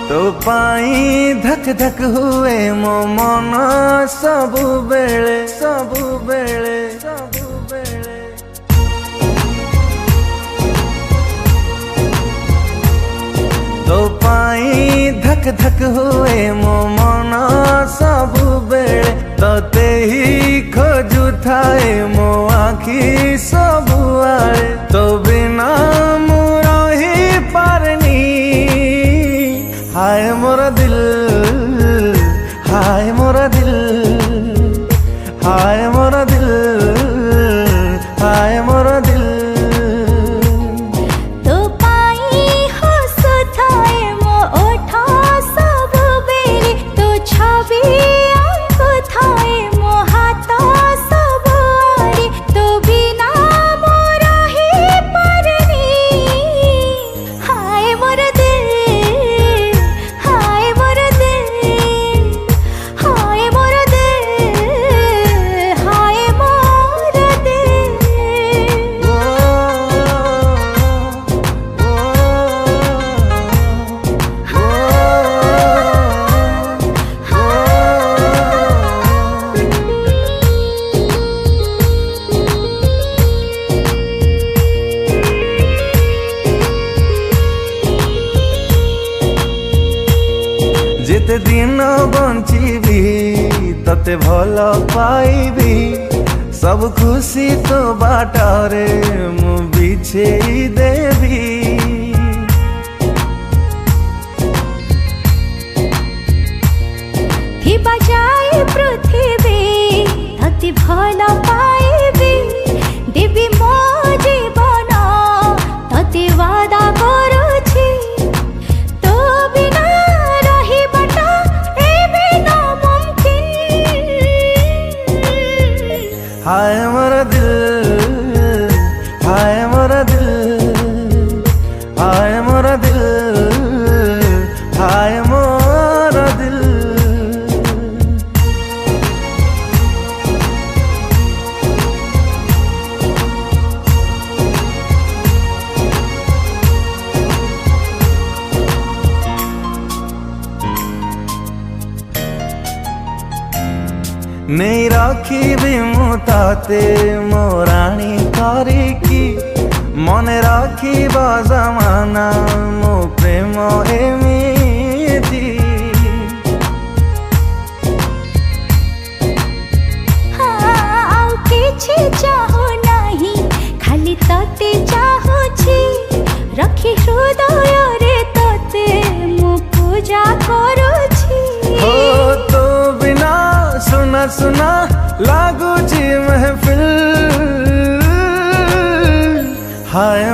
तो पाई धक धक हुए मो मन सबु बेले सबु बेले सबु बेले। तो पाई धक धक हुए मो मन सबु बेले। तते ही खोजु थाए मो आखि सबु आड़े। तो बिना मु रही पारनी हाय मोरा दिल, हाय मोरा दिल, हाय मोरा दिल, हाय मोरा दिल। तो पाई हस थाए मो ओठा सब बेले। तो छवि अंक थाए मो हाथ सब आड़े। तो बिना मोरा ही पारनी हाय मोरा दिल, हाय मोरा दिल, हाय मोरा दिल, हाय मोरा दिल। जेते दिन बंचीबी तते भल पाइबी। सब खुशी तो बाटरे मु बिछेई देवी। थी बजाए पृथ्वी तति भल पाइबी। देवी मो जीवन तति वादा करुछि। तो बिना रहिबाटा एबे न मुमकिन। हाय मोरा दिल, हाय मोरा दिल, हाय मोरा दिल, हाय मोरा दिल। नहीं रखी मुताते मोराणी करिकी। मन रखी जमाना मो प्रेम एमिति। हाँ किछि चाहो नहीं खाली तते चाहुछि। रखी हृदय रे तते मु पूजा करुछि। हो तो बिना सुना सुना लागुची महफिल। हाय